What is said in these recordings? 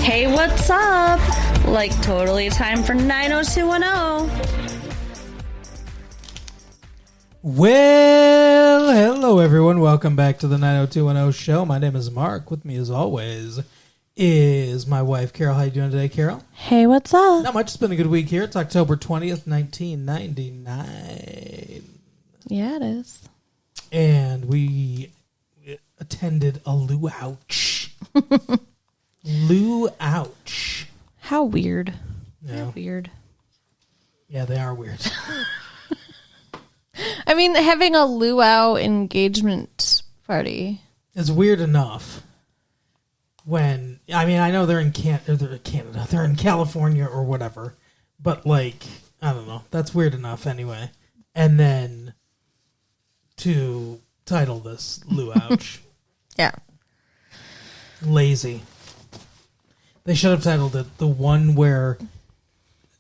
Hey, what's up? Like, totally time for 90210. Well, hello everyone. Welcome back to the 90210 show. My name is Mark. With me as always is my wife, Carol. How you doing today, Carol? Hey, what's up? Not much. It's been a good week here. It's October 20th, 1999. Yeah, it is. And we attended a Loo-Ouch. Loo-Ouch. How weird. Yeah. They're weird. Yeah, they are weird. I mean, having a luau engagement party. It's weird enough when, I mean, I know they're in Canada, they're in California or whatever, but like, I don't know, that's weird enough anyway. And then to title this Loo-Ouch. Yeah. Lazy. They should have titled it the one where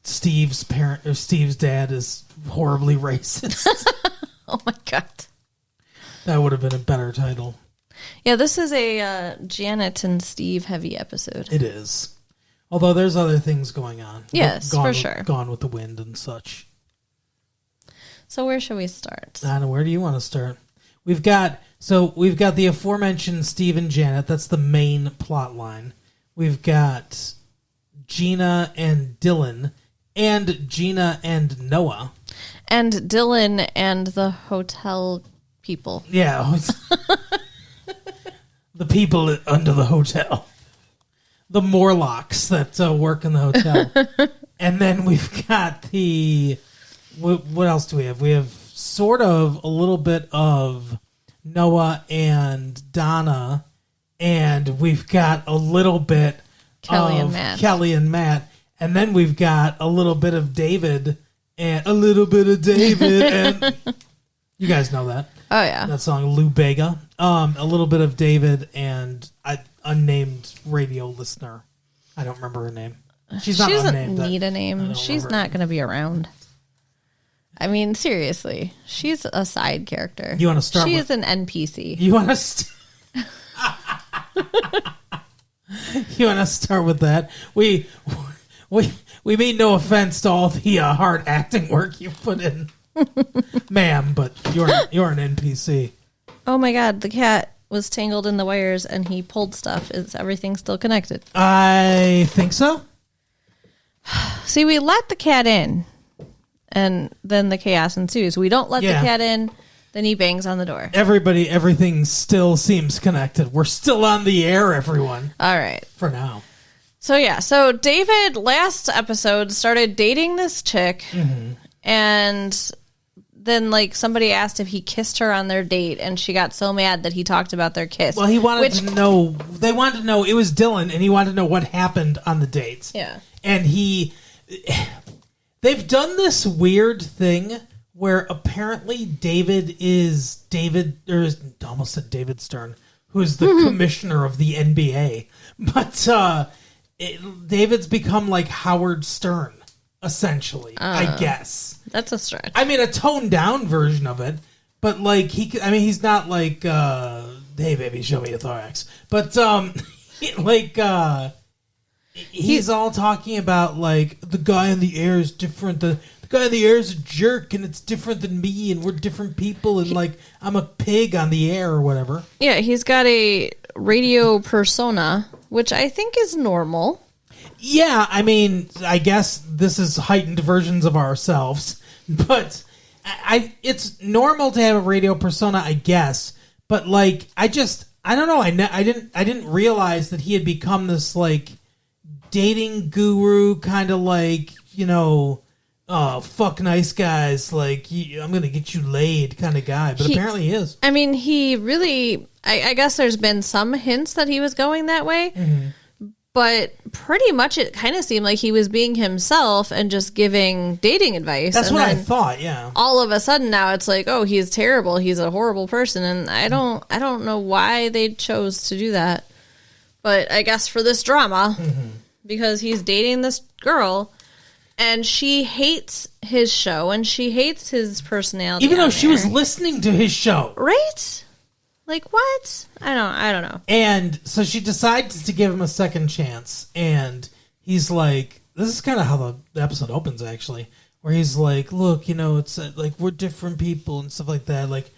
Steve's dad is horribly racist. Oh my god. That would have been a better title. Yeah, this is a Janet and Steve heavy episode. It is. Although there's other things going on. Yes, for sure. Gone with the Wind and such. So where should we start? I don't know. Where do you want to start? We've got the aforementioned Steve and Janet. That's the main plot line. We've got Gina and Dylan, and Gina and Noah. And Dylan and the hotel people. Yeah. The people under the hotel. The Morlocks that work in the hotel. And then we've got what else do we have? We have sort of a little bit of Noah and Donna, and we've got a little bit Kelly of and Matt. Kelly and Matt, and then we've got a little bit of David and a little bit of David, and you guys know that. Oh yeah, That song Lou Bega. A little bit of David and unnamed radio listener. I don't remember her name. She's not she doesn't unnamed. need a name. She's not going to be around. I mean, seriously, she's a side character. You want to start? She is an NPC. You want to? You want to start with that? We mean no offense to all the hard acting work you put in, ma'am, but you're an NPC. Oh my god, the cat was tangled in the wires and he pulled stuff. Is everything still connected? I think so. See, we let the cat in, and then the chaos ensues. We don't let the cat in, then he bangs on the door. Everything still seems connected. We're still on the air, everyone. All right. For now. So David last episode started dating this chick, and then like somebody asked if he kissed her on their date, and she got so mad that he talked about their kiss. Well, he wanted to know. They wanted to know. It was Dylan, and he wanted to know what happened on the dates. Yeah. And they've done this weird thing where apparently David, or almost said David Stern, who is the commissioner of the NBA, but David's become like Howard Stern, essentially, I guess. That's a stretch. I mean, a toned down version of it, but like he's not like, hey baby, show me your thorax, but he's all talking about like the guy in the air is different. The guy in the air is a jerk, and it's different than me, and we're different people, and like I'm a pig on the air or whatever. Yeah, he's got a radio persona, which I think is normal. Yeah, I mean, I guess this is heightened versions of ourselves, but it's normal to have a radio persona, I guess. But like, I don't know. I didn't realize that he had become this like dating guru, kind of like, fuck nice guys, like I'm gonna get you laid kind of guy. But apparently he is. I mean, he really. I guess there's been some hints that he was going that way. Mm-hmm. But pretty much it kind of seemed like he was being himself and just giving dating advice. That's what I thought, yeah. All of a sudden now it's like, oh, he's terrible. He's a horrible person. And I don't know why they chose to do that. But I guess for this drama, because he's dating this girl and she hates his show and she hates his personality. Even though she was listening to his show. Right? Like, what? I don't know. And so she decides to give him a second chance, and he's like, this is kind of how the episode opens, actually, where he's like, look, it's like, we're different people and stuff like that. Like,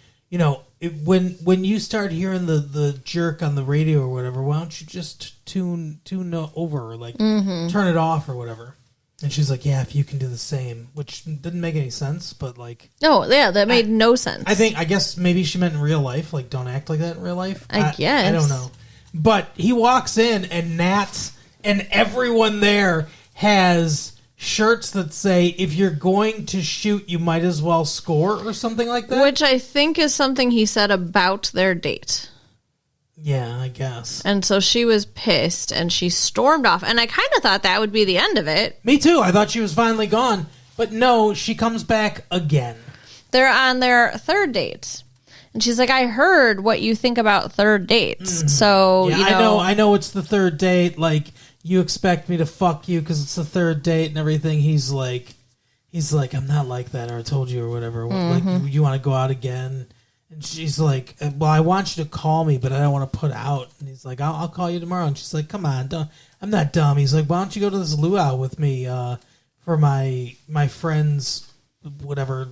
when you start hearing the jerk on the radio or whatever, why don't you just tune over, or like turn it off or whatever? And she's like, yeah, if you can do the same, which didn't make any sense, but like... No, yeah, that made no sense. I guess maybe she meant in real life, like, don't act like that in real life. I guess. I don't know. But he walks in, and Nat and everyone there has shirts that say, if you're going to shoot, you might as well score, or something like that. Which I think is something he said about their date. Yeah, I guess. And so she was pissed, and she stormed off. And I kind of thought that would be the end of it. Me too. I thought she was finally gone. But no, she comes back again. They're on their third date. And she's like, I heard what you think about third dates. Mm-hmm. So, yeah, I know it's the third date. Like, you expect me to fuck you because it's the third date and everything. He's like, I'm not like that, or I told you, or whatever. Mm-hmm. Like, you want to go out again? And she's like, well, I want you to call me, but I don't want to put out. And he's like, I'll call you tomorrow. And she's like, come on, I'm not dumb. He's like, why don't you go to this Loo-Ouch with me for my friend's, whatever,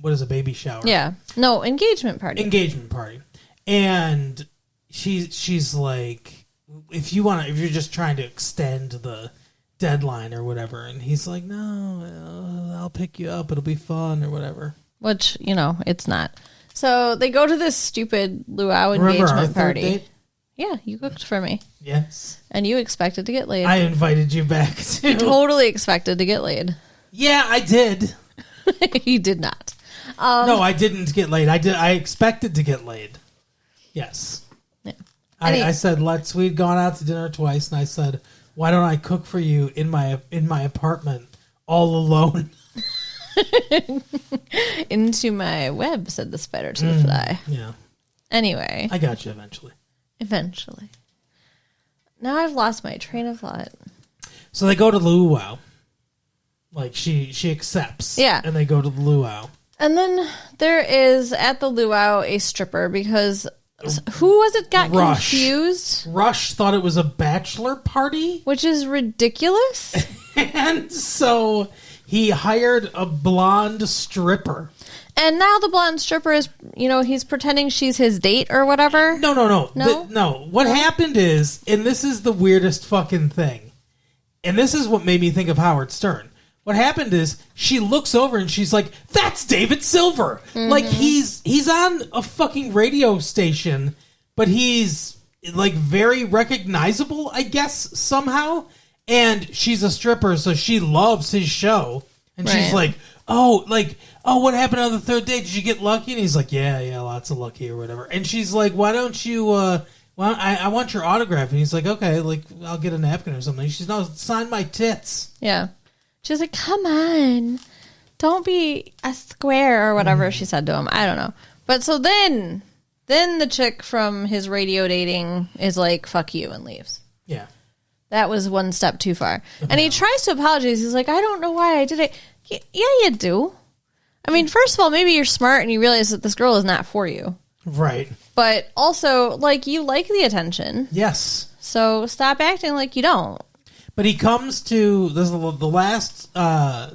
what is a baby shower? Yeah. No, engagement party. And she's like, if you're just trying to extend the deadline or whatever. And he's like, no, I'll pick you up. It'll be fun or whatever. Which, it's not. So they go to this stupid Loo-Ouch engagement party. Date? Yeah, you cooked for me. Yes. And you expected to get laid. I invited you back too. You totally expected to get laid. Yeah, I did. You did not. No, I didn't get laid. I expected to get laid. Yes. Yeah. I said, we'd gone out to dinner twice, and I said, why don't I cook for you in my apartment all alone? Into my web, said the spider to the fly. Yeah. Anyway. I got you eventually. Now I've lost my train of thought. So they go to Loo-Ouch. Like, she accepts. Yeah. And they go to the Loo-Ouch. And then there is, at the Loo-Ouch, a stripper, because... Who was it got confused? Rush thought it was a bachelor party. Which is ridiculous. And so... he hired a blonde stripper. And now the blonde stripper is, he's pretending she's his date or whatever. No. No? What happened is, and this is the weirdest fucking thing, and this is what made me think of Howard Stern. What happened is, she looks over and she's like, that's David Silver. Mm-hmm. Like, he's on a fucking radio station, but he's, like, very recognizable, I guess, somehow. And she's a stripper, so she loves his show. And she's like, oh, what happened on the third date? Did you get lucky? And he's like, yeah, lots of lucky or whatever. And she's like, why don't you, I want your autograph. And he's like, okay, like, I'll get a napkin or something. She's no, sign my tits. Yeah. She's like, come on. Don't be a square or whatever she said to him. I don't know. But so then the chick from his radio dating is like, fuck you, and leaves. Yeah. That was one step too far. And he tries to apologize. He's like, I don't know why I did it. Yeah, you do. I mean, first of all, maybe you're smart and you realize that this girl is not for you. Right. But also, like, you like the attention. Yes. So stop acting like you don't. But he comes to, this is the last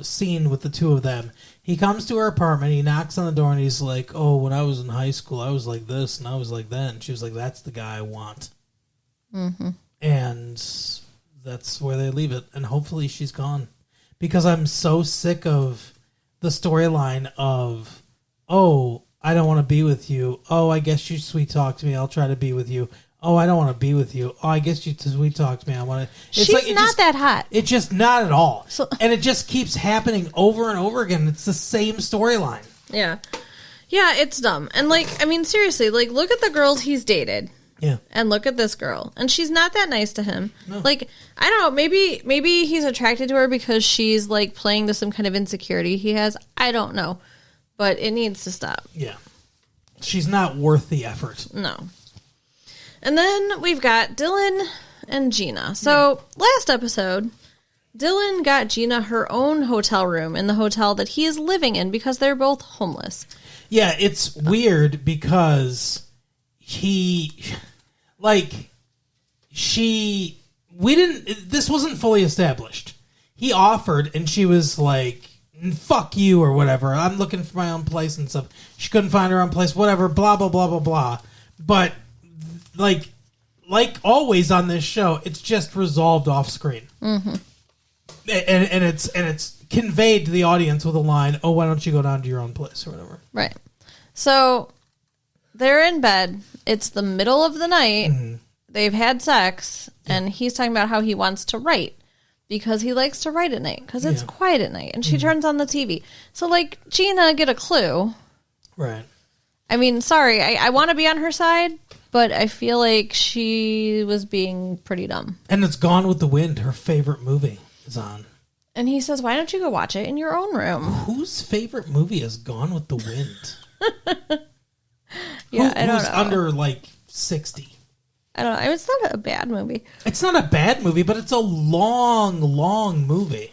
scene with the two of them. He comes to her apartment, he knocks on the door, and he's like, oh, when I was in high school, I was like this, and I was like that. And she was like, that's the guy I want. Mm-hmm. And that's where they leave it. And hopefully she's gone. Because I'm so sick of the storyline of, oh, I don't want to be with you. Oh, I guess you sweet talk to me. I'll try to be with you. Oh, I don't want to be with you. Oh, I guess you sweet talk to me. I want to. She's like, not that hot. It's just not at all. So, and it just keeps happening over and over again. It's the same storyline. Yeah. Yeah, it's dumb. And, like, I mean, seriously, like, look at the girls he's dated. Yeah. And look at this girl. And she's not that nice to him. No. Like, I don't know, maybe he's attracted to her because she's, like, playing to some kind of insecurity he has. I don't know. But it needs to stop. Yeah. She's not worth the effort. No. And then we've got Dylan and Gina. So, last episode, Dylan got Gina her own hotel room in the hotel that he is living in because they're both homeless. Yeah, it's weird because this wasn't fully established. He offered, and she was like, fuck you or whatever. I'm looking for my own place and stuff. She couldn't find her own place, whatever, blah, blah, blah, blah, blah. But, like always on this show, it's just resolved off screen. Mm-hmm. And it's conveyed to the audience with a line, oh, why don't you go down to your own place or whatever. Right. So they're in bed. It's the middle of the night. Mm-hmm. They've had sex, and he's talking about how he wants to write because he likes to write at night because it's quiet at night. And she turns on the TV. So, like, Gina, get a clue. Right. I mean, sorry, I want to be on her side, but I feel like she was being pretty dumb. And it's Gone with the Wind, her favorite movie, is on. And he says, why don't you go watch it in your own room? Whose favorite movie is Gone with the Wind? I don't know. Who's under, like, 60? I don't know. It's not a bad movie. It's not a bad movie, but it's a long, long movie.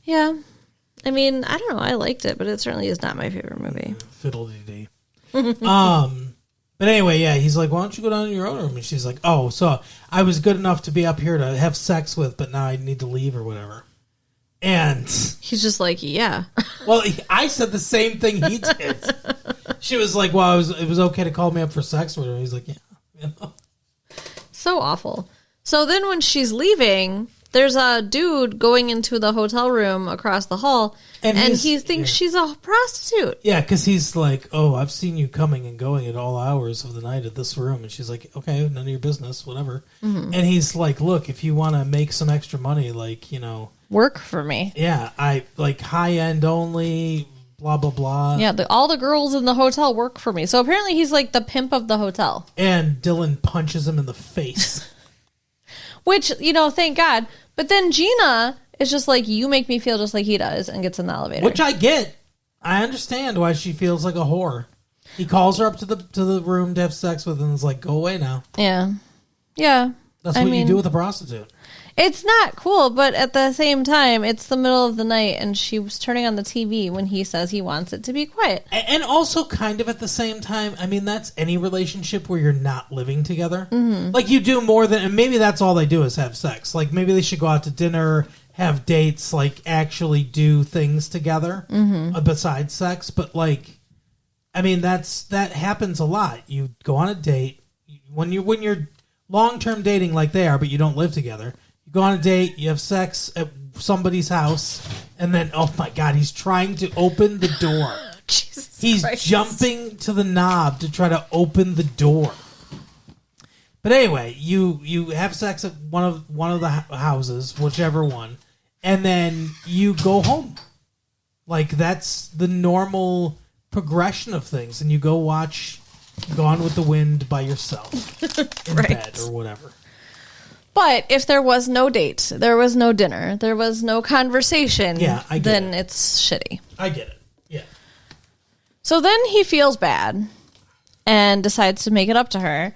Yeah. I mean, I don't know. I liked it, but it certainly is not my favorite movie. Fiddle-dee-dee. But anyway, yeah, he's like, why don't you go down to your own room? And she's like, oh, so I was good enough to be up here to have sex with, but now I need to leave or whatever. And he's just like, yeah. Well, I said the same thing he did. She was like, well, it was okay to call me up for sex or whatever. He's like, yeah. You know? So awful. So then when she's leaving, there's a dude going into the hotel room across the hall, and he thinks she's a prostitute. Yeah, because he's like, oh, I've seen you coming and going at all hours of the night at this room. And she's like, okay, none of your business, whatever. Mm-hmm. And he's like, look, if you want to make some extra money, like, you know. Work for me. Yeah, I like high-end only, blah, blah, blah. Yeah, all the girls in the hotel work for me. So apparently he's like the pimp of the hotel. And Dylan punches him in the face. Which, you know, thank God. But then Gina is just like, you make me feel just like he does, and gets in the elevator. Which I get. I understand why she feels like a whore. He calls her up to the room to have sex with and is like, go away now. Yeah. Yeah. That's what you do with a prostitute. It's not cool, but at the same time, it's the middle of the night, and she was turning on the TV when he says he wants it to be quiet. And also, kind of at the same time, I mean, that's any relationship where you're not living together. Mm-hmm. Like, you do more than, and maybe that's all they do is have sex. Like, maybe they should go out to dinner, have dates, like, actually do things together besides sex. But, like, I mean, that happens a lot. You go on a date, when you're long-term dating like they are, but you don't live together. You go on a date, you have sex at somebody's house, and then, oh my God, he's trying to open the door. He's jumping to the knob to try to open the door. But anyway, you have sex at one of the houses, whichever one, and then you go home. Like, that's the normal progression of things, and you go watch Gone with the Wind by yourself in bed or whatever. But if there was no date, there was no dinner, there was no conversation, then it's shitty. I get it. Yeah. So then he feels bad and decides to make it up to her.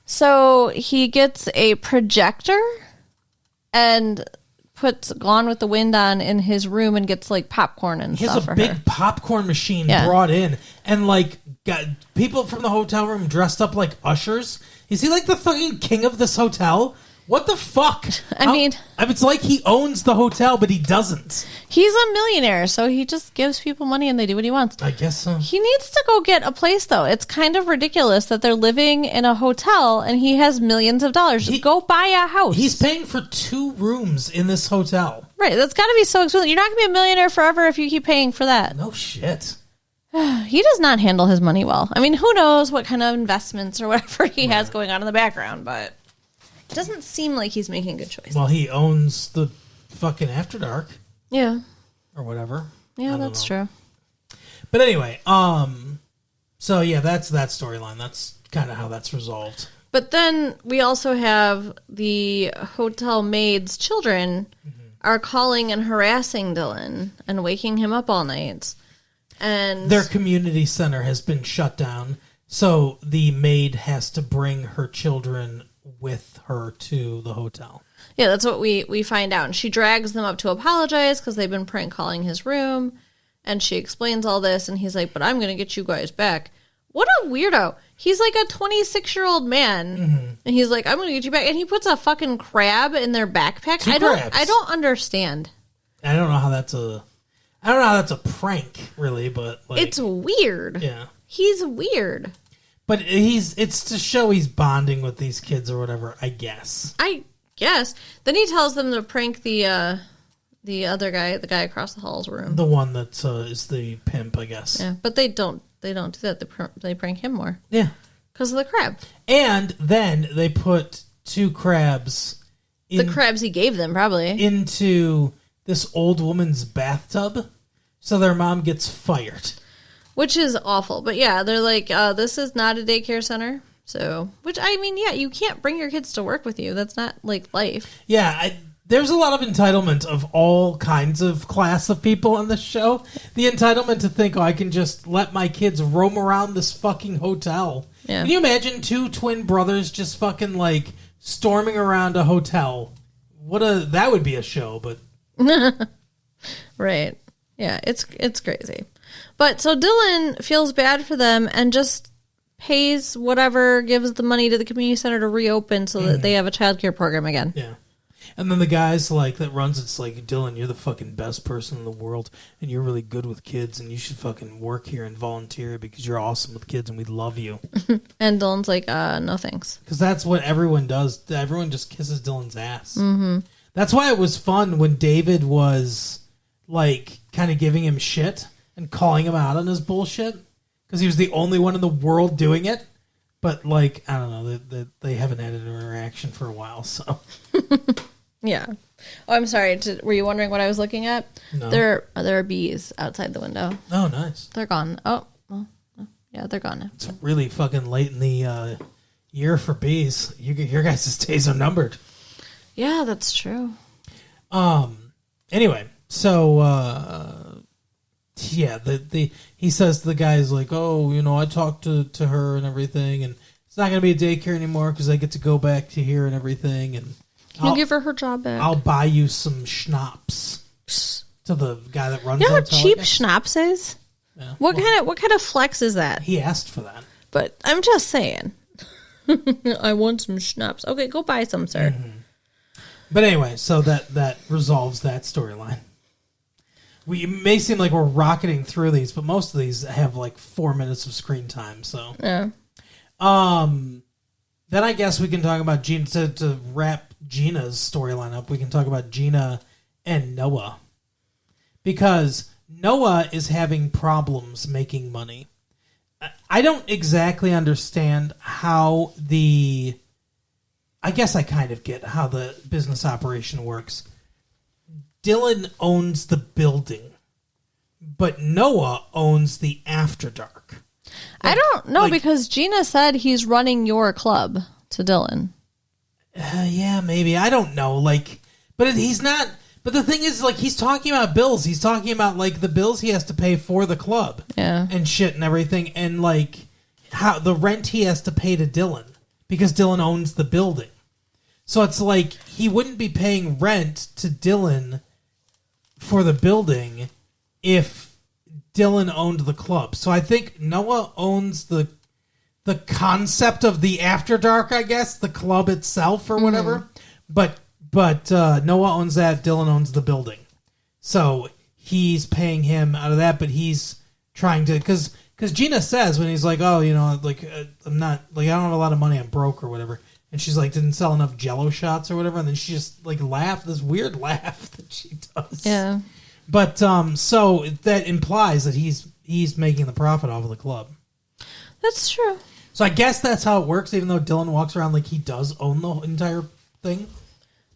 So he gets a projector and puts Gone with the Wind on in his room and gets like popcorn and stuff for her. He has a big popcorn machine brought in and like got people from the hotel room dressed up like ushers. Is he like the fucking king of this hotel? What the fuck? I mean, it's like he owns the hotel, but he doesn't. He's a millionaire, so he just gives people money and they do what he wants. I guess so. He needs to go get a place, though. It's kind of ridiculous that they're living in a hotel and he has millions of dollars. Go buy a house. He's paying for 2 rooms in this hotel. Right. That's got to be so expensive. You're not going to be a millionaire forever if you keep paying for that. No shit. He does not handle his money well. I mean, who knows what kind of investments or whatever he has going on in the background, but it doesn't seem like he's making good choices. Well, he owns the fucking After Dark. Yeah. Or whatever. Yeah, that's true. But anyway, so yeah, that's that storyline. That's kind of how that's resolved. But then we also have the hotel maid's children are calling and harassing Dylan and waking him up all night. And their community center has been shut down, so the maid has to bring her children with her to the hotel. Yeah, that's what we find out. And she drags them up to apologize because they've been prank calling his room. And she explains all this, and he's like, but I'm going to get you guys back. What a weirdo. He's like a 26-year-old man, and he's like, I'm going to get you back. And he puts a fucking crab in their backpack. Two crabs. I don't understand. I don't know how that's a prank, really, but like, it's weird. Yeah. He's weird. But it's to show he's bonding with these kids or whatever, I guess. Then he tells them to prank the other guy, the guy across the hall's room. The one that is the pimp, I guess. Yeah, but they don't do that. They prank him more. Yeah. Because of the crab. And then they put two crabs. The crabs he gave them, probably. Into this old woman's bathtub. So their mom gets fired. Which is awful. But yeah, they're like, this is not a daycare center. So, which, I mean, yeah, you can't bring your kids to work with you. That's not, like, life. Yeah, there's a lot of entitlement of all kinds of class of people on this show. The entitlement to think, I can just let my kids roam around this fucking hotel. Yeah. Can you imagine two twin brothers just fucking, like, storming around a hotel? That would be a show, but... Right. Yeah, it's crazy. But so Dylan feels bad for them and just pays whatever, gives the money to the community center to reopen so that they have a childcare program again. Yeah. And then the guys like that runs it's like, Dylan, you're the fucking best person in the world and you're really good with kids and you should fucking work here and volunteer because you're awesome with kids and we love you. And Dylan's like, no thanks. Because that's what everyone does. Everyone just kisses Dylan's ass. Mm-hmm. That's why it was fun when David was like kind of giving him shit and calling him out on his bullshit because he was the only one in the world doing it. But like, I don't know, they haven't had an interaction for a while, so... Yeah. Oh, I'm sorry. Were you wondering what I was looking at? No. There are bees outside the window. Oh, nice. They're gone. Oh, well, yeah, they're gone now. It's really fucking late in the year for bees. Your guys' days are numbered. Yeah, that's true. Anyway, so yeah, he says to the guys like, oh, I talked to her and everything, and it's not going to be a daycare anymore because I get to go back to here and everything, and Can you give her job back? I'll buy you some schnapps. To the guy that runs. You know how cheap schnapps is? Yeah. What kind of flex is that? He asked for that. But I'm just saying. I want some schnapps. Okay, go buy some, sir. Mm-hmm. But anyway, so that resolves that storyline. It may seem like we're rocketing through these, but most of these have like 4 minutes of screen time. So yeah. Then I guess we can talk about Gina to wrap Gina's storyline up. We can talk about Gina and Noah. Because Noah is having problems making money. I don't exactly understand how I guess I kind of get how the business operation works. Dylan owns the building, but Noah owns the After Dark. I don't know because Gina said he's running your club to Dylan. Yeah, maybe. I don't know. But he's not. But the thing is, he's talking about bills. He's talking about, the bills he has to pay for the club. Yeah. And shit and everything. And, how the rent he has to pay to Dylan. Because Dylan owns the building. So it's he wouldn't be paying rent to Dylan for the building if Dylan owned the club. So I think Noah owns the concept of the After Dark, I guess. The club itself or whatever. But Noah owns that. Dylan owns the building. So he's paying him out of that, but he's trying to... Because Gina says when he's like, oh, I'm not... I don't have a lot of money. I'm broke or whatever. And she's like, didn't sell enough Jell-O shots or whatever. And then she just, laughed. This weird laugh that she does. Yeah. But, so that implies that he's making the profit off of the club. That's true. So I guess that's how it works, even though Dylan walks around like he does own the entire thing.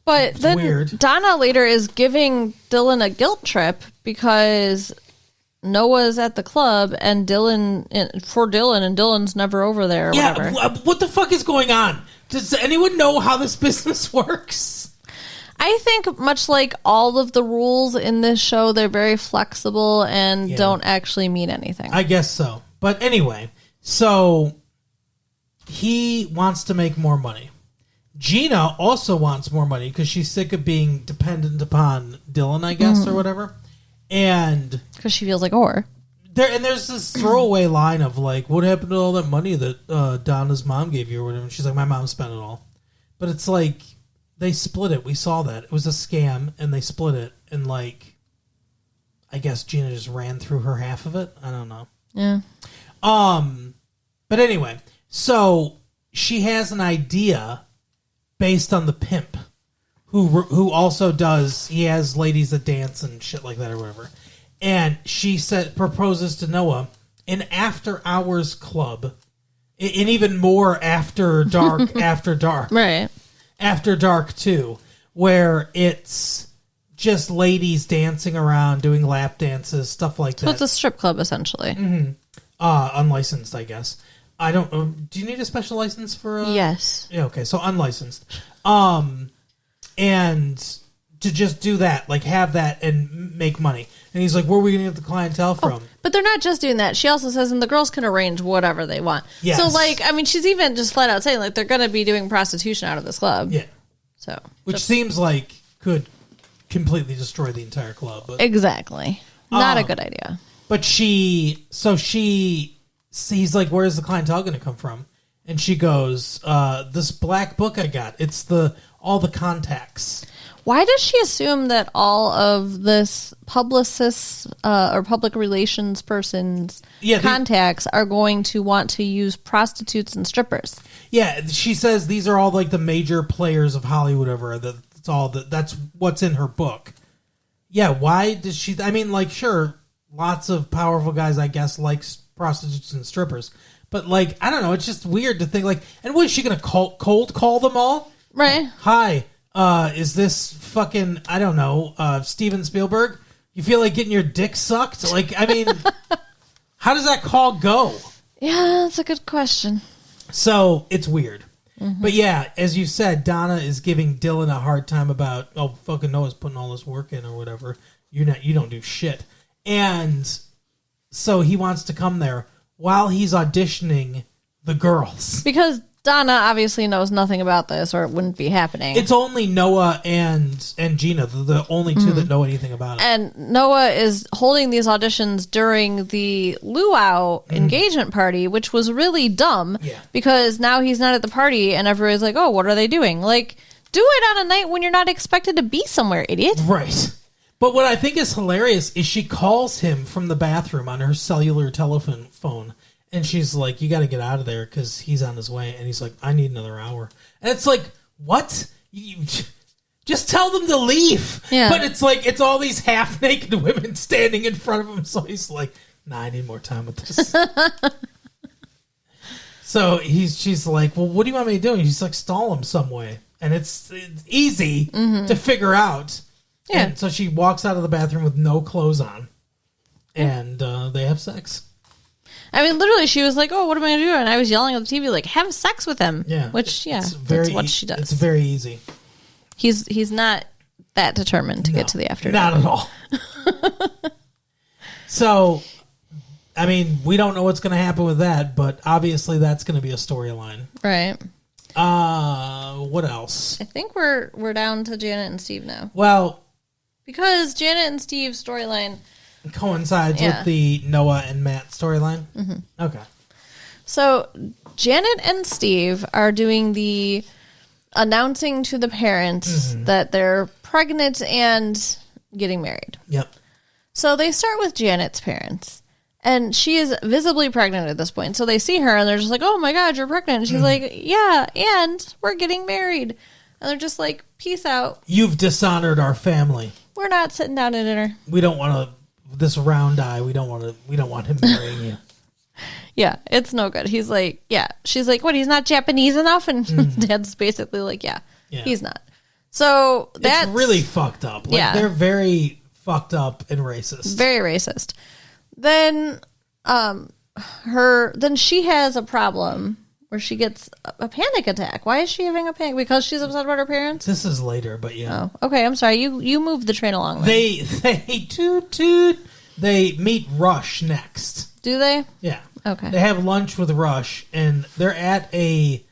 But then weird. Donna later is giving Dylan a guilt trip because Noah's at the club and Dylan's never over there or whatever. What the fuck is going on? Does anyone know how this business works? I think much like all of the rules in this show, they're very flexible and don't actually mean anything. I guess so. But anyway, so he wants to make more money. Gina also wants more money because she's sick of being dependent upon Dylan, I guess, or whatever. And... Because she feels like a whore. there's this throwaway line of like, what happened to all that money that Donna's mom gave you or whatever? And she's like, my mom spent it all. But it's like, they split it. We saw that. It was a scam, and they split it. And like, I guess Gina just ran through her half of it. I don't know. Yeah. But anyway, so she has an idea based on the pimp, who also does. He has ladies that dance and shit like that or whatever. And she proposes to Noah an after-hours club, and even more after dark, after dark. Right. After dark, too, where it's just ladies dancing around, doing lap dances, stuff like that. So it's a strip club, essentially. Mm-hmm. Unlicensed, I guess. I don't... do you need a special license for... Yes. Yeah, okay, so unlicensed. And to just do that, like have that and make money. And he's like, where are we going to get the clientele from? But they're not just doing that. She also says, and the girls can arrange whatever they want. Yes. So, like, I mean, she's even just flat out saying, like, they're going to be doing prostitution out of this club. Yeah. So. Which seems like could completely destroy the entire club. But, exactly. Not a good idea. But he's like, where's the clientele going to come from? And she goes, this black book I got. It's all the contacts. Why does she assume that all of this publicists or public relations person's contacts are going to want to use prostitutes and strippers? Yeah, she says these are all like the major players of Hollywood over. That's what's in her book. Yeah, why does she... I mean, like, sure, lots of powerful guys, I guess, like prostitutes and strippers. But, like, I don't know, it's just weird to think, like... And what is she going to cold call them all? Right. Hi, is this fucking, I don't know, Steven Spielberg? You feel like getting your dick sucked? Like, I mean, how does that call go? Yeah, that's a good question. So, it's weird. Mm-hmm. But yeah, as you said, Donna is giving Dylan a hard time about, oh, fucking Noah's putting all this work in or whatever. You don't do shit. And so he wants to come there while he's auditioning the girls. Because Donna obviously knows nothing about this, or it wouldn't be happening. It's only Noah and Gina, the only two that know anything about it. And Noah is holding these auditions during the Loo-Ouch engagement party, which was really dumb. Yeah. Because now he's not at the party, and everybody's like, oh, what are they doing? Like, do it on a night when you're not expected to be somewhere, idiot. Right. But what I think is hilarious is she calls him from the bathroom on her cellular telephone phone. And she's like, you got to get out of there because he's on his way. And he's like, I need another hour. And it's like, what? You just tell them to leave. Yeah. But it's like, it's all these half-naked women standing in front of him. So he's like, nah, I need more time with this. So she's like, well, what do you want me to do? And he's like, stall him some way. And it's easy to figure out. Yeah. And so she walks out of the bathroom with no clothes on. And they have sex. I mean, literally, she was like, oh, what am I going to do? And I was yelling at the TV, like, have sex with him. Yeah. Which, that's what she does. It's very easy. He's not that determined to get to the afternoon. Not at all. So, I mean, we don't know what's going to happen with that, but obviously that's going to be a storyline. Right. What else? I think we're down to Janet and Steve now. Well, because Janet and Steve's storyline coincides with the Noah and Matt storyline. Mm-hmm. Okay. So Janet and Steve are doing the announcing to the parents that they're pregnant and getting married. Yep. So they start with Janet's parents. And she is visibly pregnant at this point. So they see her and they're just like, oh my God, you're pregnant. And she's like, yeah, and we're getting married. And they're just like, peace out. You've dishonored our family. We're not sitting down to dinner. We don't want this round eye. We don't want him marrying you. Yeah, it's no good. He's like, yeah. She's like, what, he's not Japanese enough? And Dad's basically like, yeah, he's not. So that's it's really fucked up. Like, they're very fucked up and racist. Very racist. Then she has a problem where she gets a panic attack. Why is she having a panic? Because she's upset about her parents? This is later, but yeah. Oh, okay, I'm sorry. You moved the train along. They toot. They meet Rush next. Do they? Yeah. Okay. They have lunch with Rush, and they're at I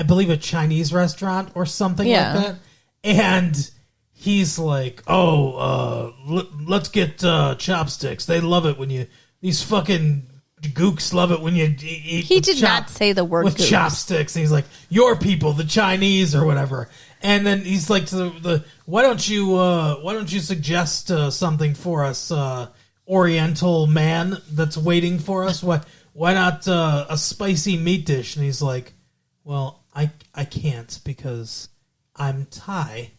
believe a Chinese restaurant or something like that. And he's like, let's get chopsticks. They love it when you these fucking gooks love it when you eat. He did not say the word with gooks. chopsticks. And he's like, your people, the Chinese or whatever. And then he's like, to the why don't you suggest something for us, Oriental man that's waiting for us? Why not a spicy meat dish? And he's like, well, I can't because I'm Thai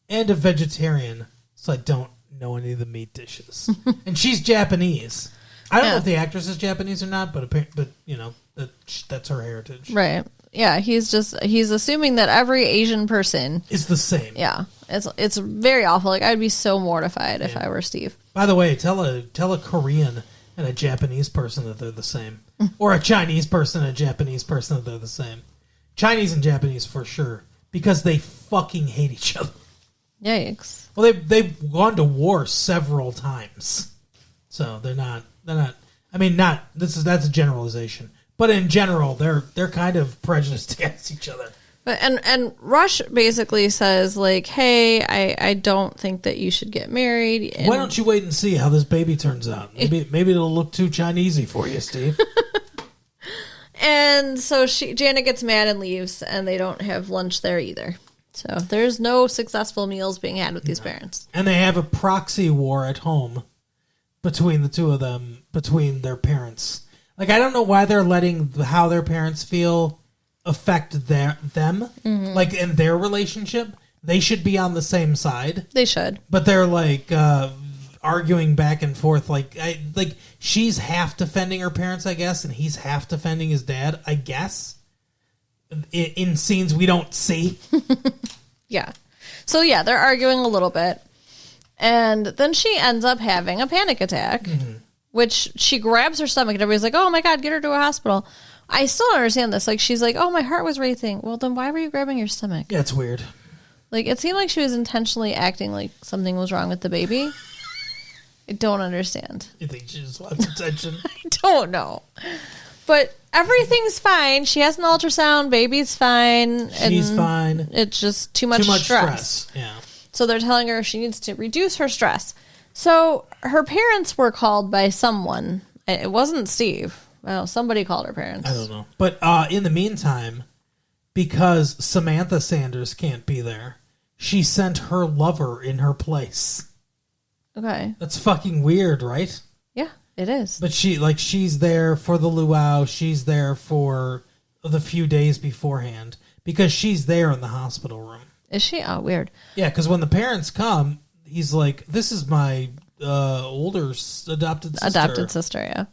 and a vegetarian, so I don't know any of the meat dishes. And she's Japanese. I don't know if the actress is Japanese or not, but you know that's her heritage, right? Yeah, he's assuming that every Asian person is the same. Yeah, it's very awful. Like I'd be so mortified if I were Steve. By the way, tell a Korean and a Japanese person that they're the same, or a Chinese person and a Japanese person that they're the same. Chinese and Japanese for sure, because they fucking hate each other. Yikes. Well, they've gone to war several times, so they're not. I mean, that's a generalization, but in general, they're kind of prejudiced against each other. But and Rush basically says like, "Hey, I don't think that you should get married." And why don't you wait and see how this baby turns out? Maybe it'll look too Chinesey for you, Steve. And so Janet gets mad and leaves, and they don't have lunch there either. So there's no successful meals being had with these parents. And they have a proxy war at home between the two of them, between their parents. Like, I don't know why they're letting how their parents feel affect them. Mm-hmm. Like, in their relationship, they should be on the same side. They should. But they're, like, arguing back and forth. Like she's half defending her parents, I guess, and he's half defending his dad, I guess, in scenes we don't see. Yeah. So, yeah, they're arguing a little bit. And then she ends up having a panic attack, which she grabs her stomach, and everybody's like, oh, my God, get her to a hospital. I still don't understand this. Like, she's like, oh, my heart was racing. Well, then why were you grabbing your stomach? Yeah, it's weird. Like, it seemed like she was intentionally acting like something was wrong with the baby. I don't understand. You think she just wants attention? I don't know. But everything's fine. She has an ultrasound. Baby's fine. She's fine. It's just too much stress. Yeah. So they're telling her she needs to reduce her stress. So her parents were called by someone. It wasn't Steve. Well, somebody called her parents. I don't know. But in the meantime, because Samantha Sanders can't be there, she sent her lover in her place. Okay. That's fucking weird, right? Yeah, it is. But she's there for the luau. She's there for the few days beforehand because she's there in the hospital room. Is she? Oh, weird. Yeah, because when the parents come, he's like, "This is my older adopted sister." Adopted sister, yeah.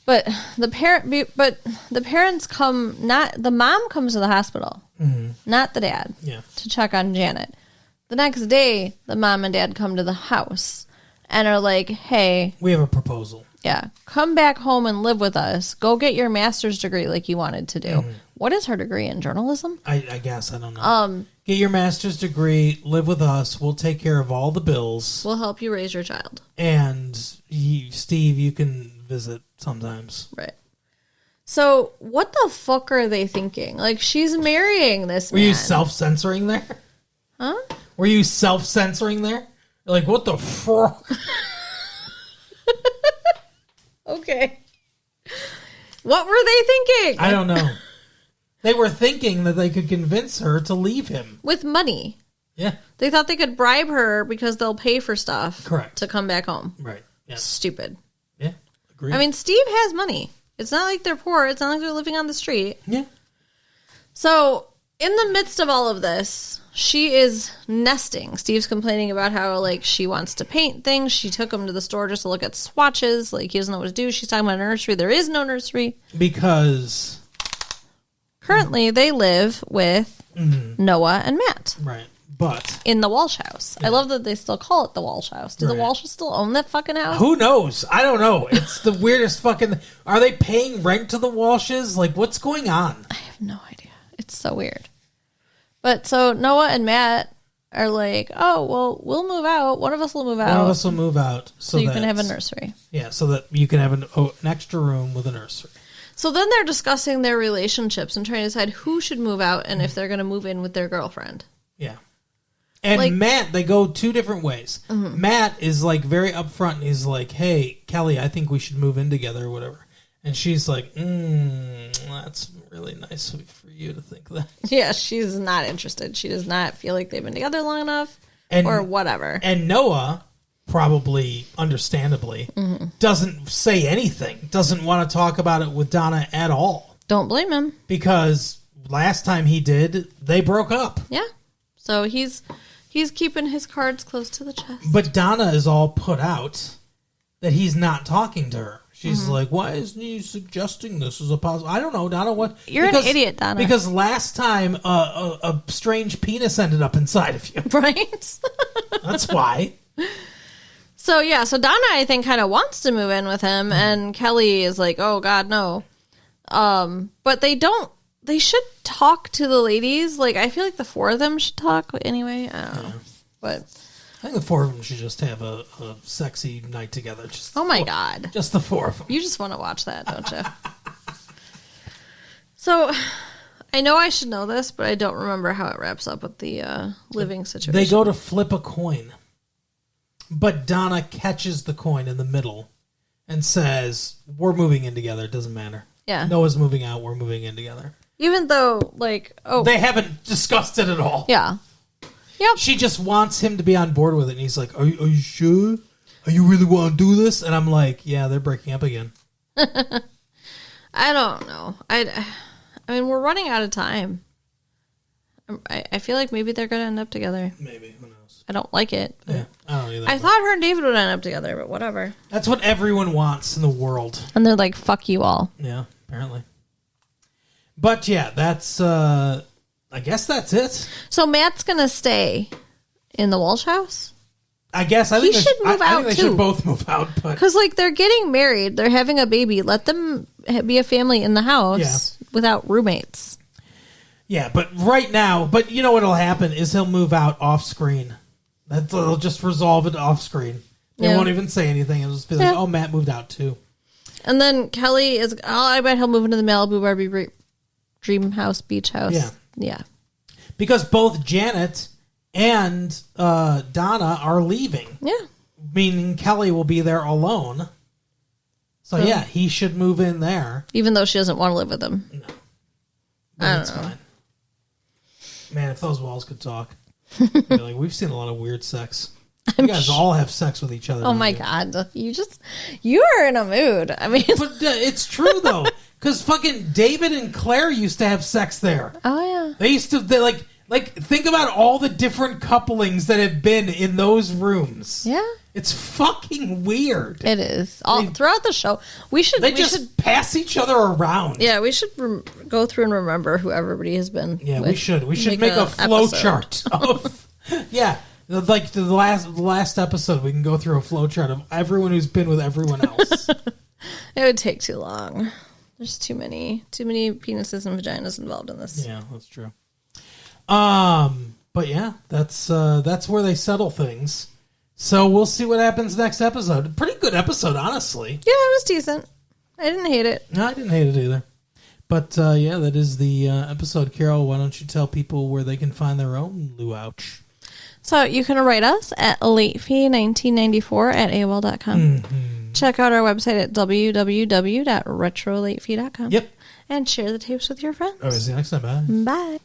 But the parents come. Not the mom comes to the hospital, not the dad. Yeah. To check on Janet. The next day, the mom and dad come to the house and are like, "Hey, we have a proposal. Yeah, come back home and live with us. Go get your master's degree like you wanted to do." What is her degree in journalism? I guess I don't know. Get your master's degree, live with us. We'll take care of all the bills. We'll help you raise your child. And Steve, you can visit sometimes. Right. So what the fuck are they thinking? Like, she's marrying this man. Were you self-censoring there? Huh? Were you self-censoring there? Like, what the fuck? Okay. What were they thinking? I don't know. They were thinking that they could convince her to leave him. With money. Yeah. They thought they could bribe her because they'll pay for stuff. Correct. To come back home. Right. Yeah. Stupid. Yeah. Agreed. I mean, Steve has money. It's not like they're poor. It's not like they're living on the street. Yeah. So, in the midst of all of this, she is nesting. Steve's complaining about how, like, she wants to paint things. She took him to the store just to look at swatches. Like, he doesn't know what to do. She's talking about a nursery. There is no nursery. Because currently they live with Noah and Matt. Right. But in the Walsh house. Yeah. I love that they still call it the Walsh house. Do the Walshes still own that fucking house? Who knows? I don't know. It's the weirdest fucking... Are they paying rent to the Walshes? Like, what's going on? I have no idea. It's so weird. But so Noah and Matt are like, oh, well, we'll move out. One of us will move out. One of us will move out. So you can have a nursery. Yeah, so that you can have an extra room with a nursery. So then they're discussing their relationships and trying to decide who should move out and if they're going to move in with their girlfriend. Yeah. And like, Matt, they go two different ways. Mm-hmm. Matt is like very upfront, and he's like, "Hey, Kelly, I think we should move in together or whatever." And she's like, "That's really nice for you to think that." Yeah, she's not interested. She does not feel like they've been together long enough, or whatever. And Noah, probably understandably, doesn't say anything. Doesn't want to talk about it with Donna at all. Don't blame him, because last time he did, they broke up. Yeah, so he's keeping his cards close to the chest. But Donna is all put out that he's not talking to her. She's like, why isn't he suggesting this as a possible... I don't know, Donna, what... You're an idiot, Donna. Because last time a strange penis ended up inside of you. Right? That's why. So Donna, I think, kind of wants to move in with him, and Kelly is like, oh, God, no. But they don't... They should talk to the ladies. Like, I feel like the four of them should talk anyway. I don't know. But... I think the four of them should just have a sexy night together. Oh, my God. Just the four of them. You just want to watch that, don't you? So, I know I should know this, but I don't remember how it wraps up with the living situation. They go to flip a coin, but Donna catches the coin in the middle and says, we're moving in together. It doesn't matter. Yeah. Noah's moving out. We're moving in together. Even though, like, they haven't discussed it at all. Yeah. Yep. She just wants him to be on board with it. And he's like, are you sure? Are you really want to do this? And I'm like, yeah, they're breaking up again. I don't know. I mean, we're running out of time. I feel like maybe they're going to end up together. Maybe. Who knows? I don't like it. Yeah, I don't either. I thought her and David would end up together, but whatever. That's what everyone wants in the world. And they're like, fuck you all. Yeah, apparently. But yeah, that's... I guess that's it. So Matt's going to stay in the Walsh house? I guess. I he think should move out, I think they too. should both move out. Because, like, they're getting married. They're having a baby. Let them be a family in the house without roommates. Yeah, but right now... But you know what'll happen is he'll move out off screen. They'll just resolve it off screen. They won't even say anything. It'll just be like, oh, Matt moved out, too. And then Kelly is... Oh, I bet he'll move into the Malibu Barbie Dream House, Beach House. Yeah. Yeah. Because both Janet and Donna are leaving. Yeah. Meaning Kelly will be there alone. So, yeah, he should move in there. Even though she doesn't want to live with him. No. That's fine. Man, if those walls could talk. Be like, we've seen a lot of weird sex. You guys all have sex with each other. Oh, my God. You are in a mood. I mean... But it's true, though. Because fucking David and Claire used to have sex there. Oh, yeah. They used to... think about all the different couplings that have been in those rooms. Yeah. It's fucking weird. It is. Throughout the show. We should pass each other around. Yeah, we should go through and remember who everybody has been. Yeah, we should. We should make a flow chart of... Yeah. Like the last episode, we can go through a flow chart of everyone who's been with everyone else. It would take too long. There's too many penises and vaginas involved in this. Yeah, that's true. But yeah, that's where they settle things. So we'll see what happens next episode. Pretty good episode, honestly. Yeah, it was decent. I didn't hate it. No, I didn't hate it either. But yeah, that is the episode. Carol, why don't you tell people where they can find their own Loo-Ouch? So you can write us at latefee1994@AOL.com. Mm-hmm. Check out our website at www.retrolatefee.com. Yep. And share the tapes with your friends. All right, see you next time. Bye. Bye.